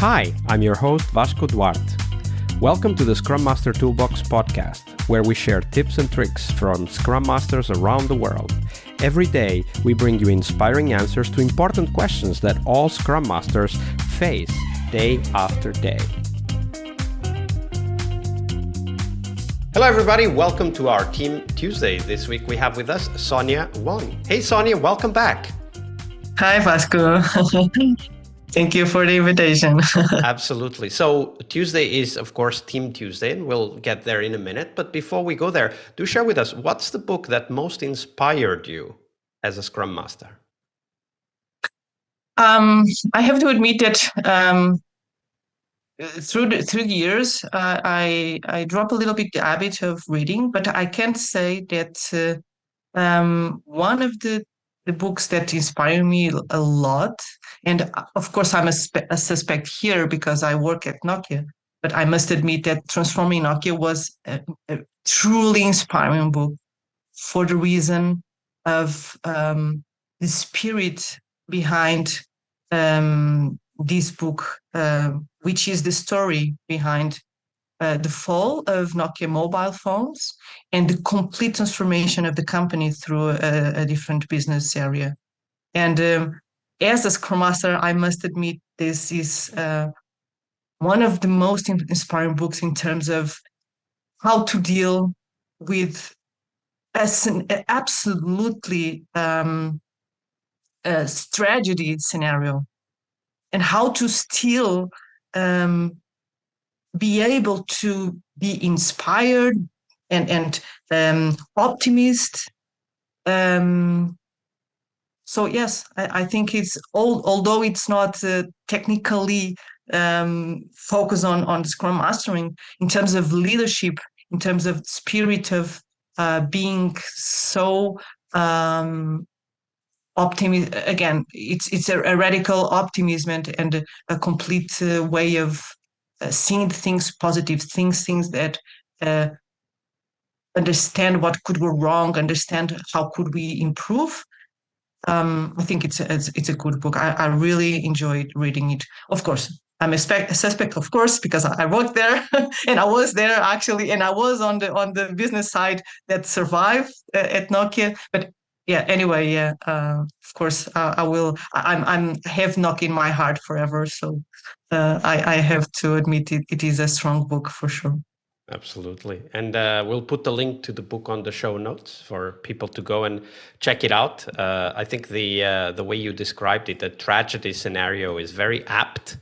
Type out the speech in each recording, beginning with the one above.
Hi, I'm your host Vasco Duarte. Welcome to the Scrum Master Toolbox podcast, where we share tips and tricks from Scrum Masters around the world. Every day, we bring you inspiring answers to important questions that all Scrum Masters face day after day. Hello everybody, welcome to our Team Tuesday. This week we have with us Sónia Wong. Hey Sónia, welcome back. Hi Vasco. Thank you for the invitation. Absolutely. So Tuesday is, of course, Team Tuesday, and we'll get there in a minute. But before we go there, do share with us, what's the book that most inspired you as a Scrum Master? I have to admit that through the years, I drop a little bit the habit of reading, but I can say that one of the books that inspire me a lot, and of course I'm a suspect here because I work at Nokia, but I must admit that Transforming Nokia was a truly inspiring book for the reason of the spirit behind this book, which is the story behind the fall of Nokia mobile phones and the complete transformation of the company through a different business area. And as a Scrum Master, I must admit this is one of the most inspiring books in terms of how to deal with an absolutely tragedy scenario and how to still be able to be inspired and optimist. So yes, I think it's although it's not technically focused on Scrum Mastering, in terms of leadership, in terms of spirit of being so optimism. Again, it's a radical optimism and a complete way of seeing things positive, things that understand what could go wrong, understand how could we improve. I think it's a good book. I really enjoyed reading it. Of course, I'm a suspect, of course, because I worked there and I was there actually, and I was on the business side that survived at Nokia. But yeah, anyway, yeah, of course, I will. I'm have Nokia in my heart forever. So I have to admit it is a strong book for sure. Absolutely. And we'll put the link to the book on the show notes for people to go and check it out. I think the way you described it, the tragedy scenario, is very apt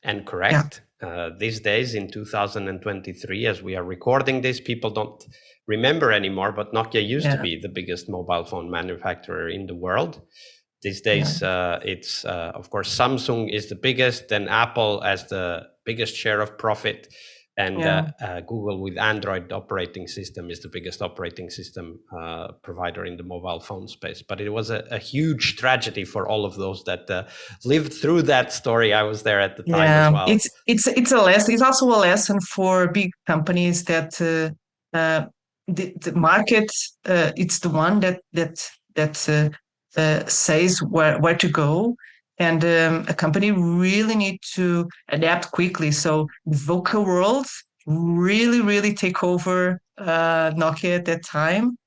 and correct. Yeah. These days in 2023, as we are recording this, people don't remember anymore, but Nokia used to be the biggest mobile phone manufacturer in the world. These days, it's, of course, Samsung is the biggest, then Apple as the biggest share of profit. And Google with Android operating system is the biggest operating system provider in the mobile phone space. But it was a huge tragedy for all of those that lived through that story. I was there at the time as well. It's a lesson. It's also a lesson for big companies that the market it's the one that says where to go. And a company really need to adapt quickly. So the VUCA world really take over Nokia at that time,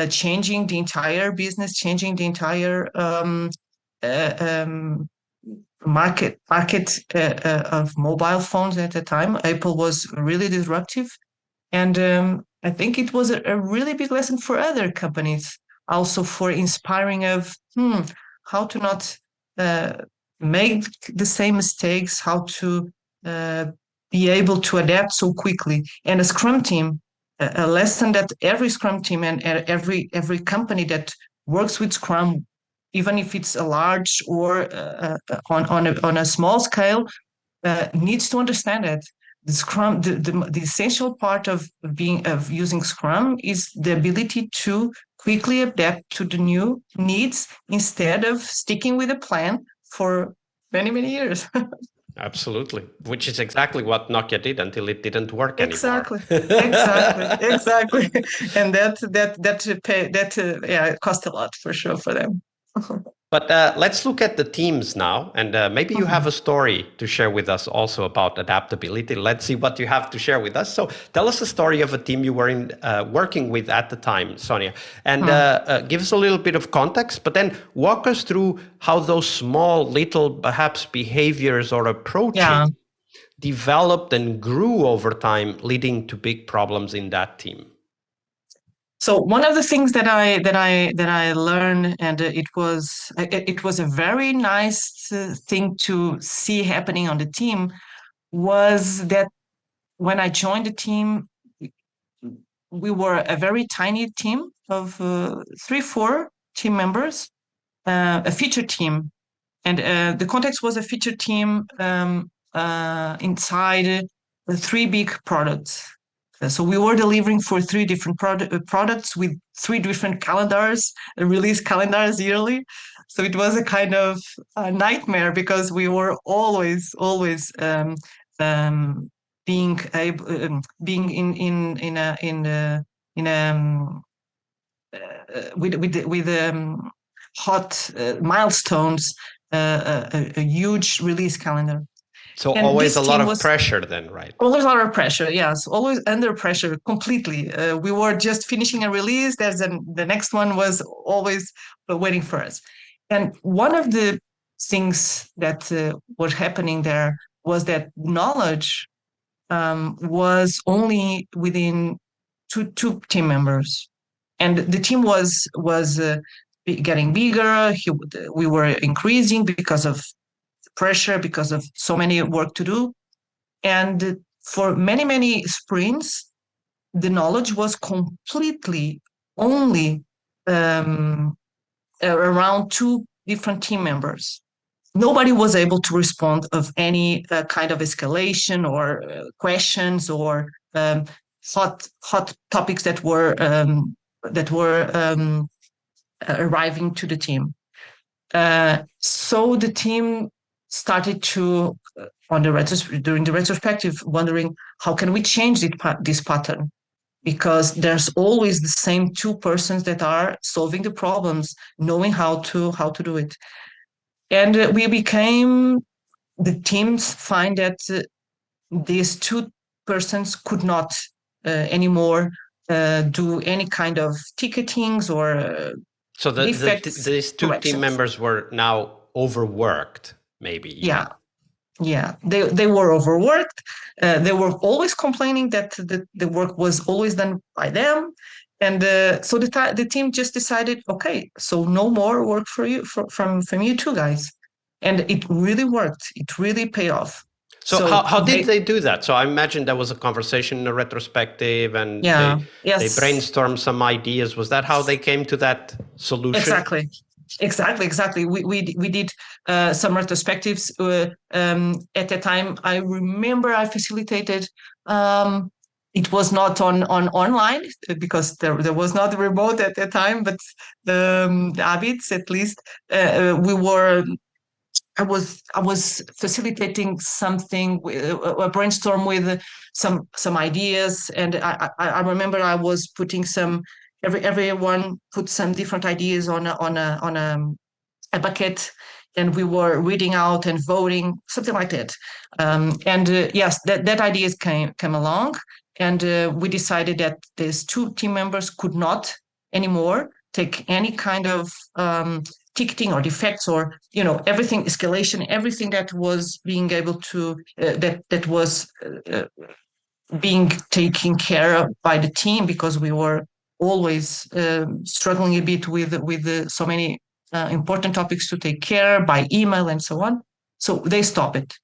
changing the entire business, changing the entire market of mobile phones at the time. Apple was really disruptive. And I think it was a really big lesson for other companies, also for inspiring of how to not make the same mistakes, how to be able to adapt so quickly. And a Scrum team, a lesson that every Scrum team and every company that works with Scrum, even if it's a large or on a small scale, needs to understand it. The Scrum, the essential part of using Scrum is the ability to quickly adapt to the new needs instead of sticking with a plan for many years. Absolutely, which is exactly what Nokia did until it didn't work anymore. Exactly, and that cost a lot for sure for them. But let's look at the teams now, and maybe you have a story to share with us also about adaptability. Let's see what you have to share with us. So tell us a story of a team you were in working with at the time, Sonia, and give us a little bit of context, but then walk us through how those small, little, perhaps behaviors or approaches developed and grew over time, leading to big problems in that team. So one of the things that I learned, and it was a very nice thing to see happening on the team, was that when I joined the team, we were a very tiny team of 3-4 team members, a feature team, and the context was a feature team inside 3 big products. So we were delivering for 3 different products with 3 different calendars, release calendars yearly. So it was a kind of a nightmare because we were always being able, being in a with hot milestones, a huge release calendar. So and always a lot of pressure then, right? Always a lot of pressure, yes. Always under pressure, completely. We were just finishing a release. The next one was always waiting for us. And one of the things that was happening there was that knowledge was only within two team members. And the team was getting bigger. We were increasing because of pressure, because of so many work to do. And for many sprints, the knowledge was completely only around 2 different team members. Nobody was able to respond of any kind of escalation or questions or hot topics that were arriving to the team. So the team started to, during the retrospective, wondering how can we change this pattern, because there's always the same 2 persons that are solving the problems, knowing how to do it. And the teams find that these 2 persons could not anymore do any kind of ticketings or so these 2 team members were now overworked, maybe even. Yeah, they were overworked. They were always complaining that the work was always done by them. And so the team just decided, okay, so no more work for you from you 2 guys. And it really worked. It really paid off. So how did they do that? So I imagine there was a conversation in a retrospective, and they brainstormed some ideas. Was that how they came to that solution? Exactly. We did some retrospectives. At the time, I remember I facilitated. It was not on online because there was not remote at the time, but the habits at least we were. I was facilitating something, a brainstorm with some ideas, and I remember I was putting some. Everyone put some different ideas on a bucket, and we were reading out and voting, something like that. Yes, that ideas came along, and we decided that these 2 team members could not anymore take any kind of ticketing or defects or everything, escalation, everything that was being able to that was being taken care of by the team, because we were always struggling a bit with so many important topics to take care by email and so on. So they stopped it.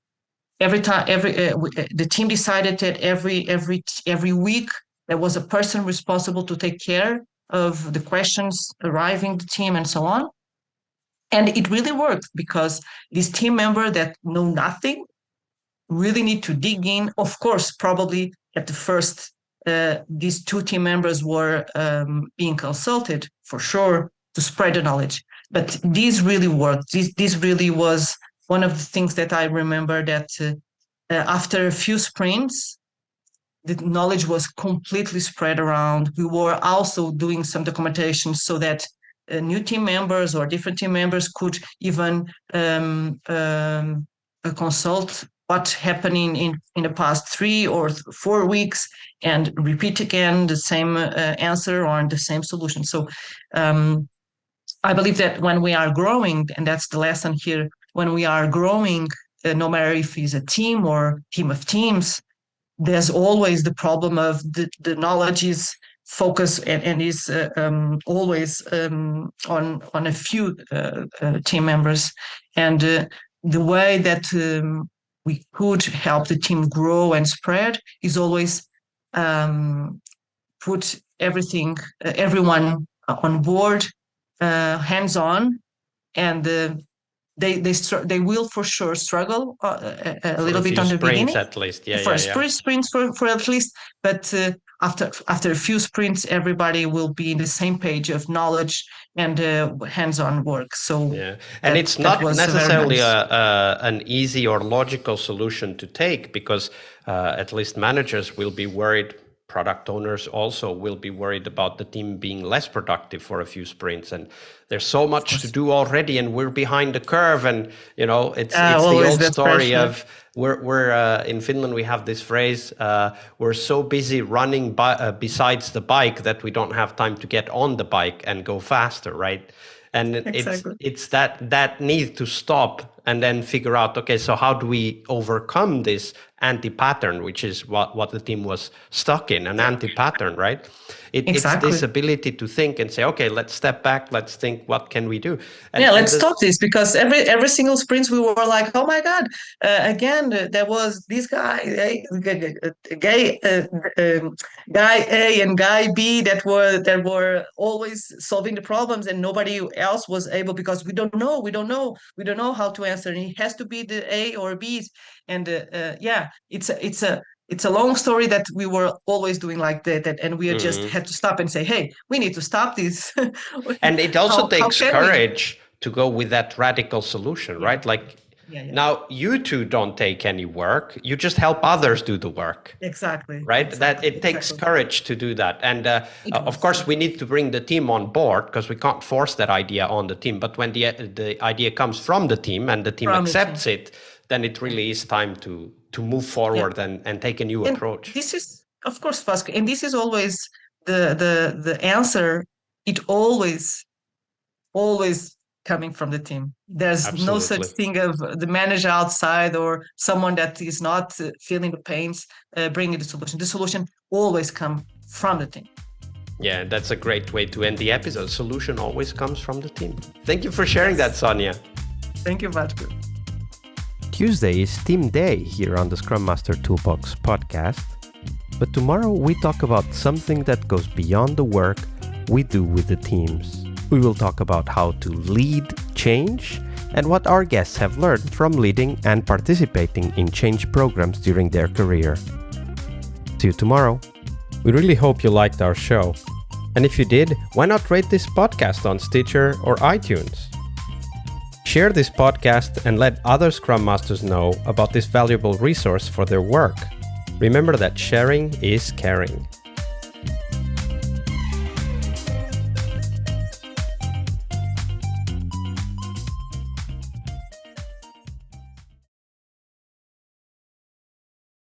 Every time, the team decided that every week there was a person responsible to take care of the questions arriving the team and so on. And it really worked, because this team member that know nothing really need to dig in. Of course, probably at the first, these 2 team members were being consulted for sure to spread the knowledge. But this really worked. This really was one of the things that I remember, that after a few sprints, the knowledge was completely spread around. We were also doing some documentation so that new team members or different team members could even consult what's happening in the past 3 or 4 weeks and repeat again the same answer or the same solution. So I believe that when we are growing, and that's the lesson here, when we are growing, no matter if it's a team or team of teams, there's always the problem of the knowledge is focused and is always on a few team members. And the way that we could help the team grow and spread is always put everyone on board, hands-on, and they will for sure struggle a little bit on the beginning, at least, sprints for at least, but after a few sprints, everybody will be in the same page of knowledge and hands-on work. So and it's not necessarily an easy or logical solution to take, because at least managers will be worried. Product owners also will be worried about the team being less productive for a few sprints, and there's so much to do already, and we're behind the curve. And it's the old story of we're in Finland. We have this phrase: we're so busy running besides the bike that we don't have time to get on the bike and go faster, right? And it's that need to stop and then figure out, okay, so how do we overcome this anti-pattern, which is what the team was stuck in, an anti-pattern, right? It's this ability to think and say, okay, let's step back, let's think, what can we do? Let's stop this, because every single sprint we were like, oh my God, again, there was this guy A and guy B that were always solving the problems, and nobody else was able, because we don't know how to answer, and it has to be the A or B. And it's a long story that we were always doing like that, and we just had to stop and say, hey, we need to stop this. And it also takes courage to go with that radical solution, right? Like, now you two don't take any work, you just help others do the work. Exactly. Right? That it takes courage to do that. And of course, we need to bring the team on board, because we can't force that idea on the team. But when the idea comes from the team and the team accepts it, then it really is time to move forward and take a new approach. This is, of course, Vasco, and this is always the answer. It always coming from the team. There's no such thing of the manager outside or someone that is not feeling the pains bringing the solution. The solution always comes from the team. Yeah, that's a great way to end the episode. Solution always comes from the team. Thank you for sharing that, Sónia. Thank you, Vasco. Tuesday is Team Day here on the Scrum Master Toolbox podcast. But tomorrow we talk about something that goes beyond the work we do with the teams. We will talk about how to lead change and what our guests have learned from leading and participating in change programs during their career. See you tomorrow. We really hope you liked our show. And if you did, why not rate this podcast on Stitcher or iTunes? Share this podcast and let other Scrum Masters know about this valuable resource for their work. Remember that sharing is caring.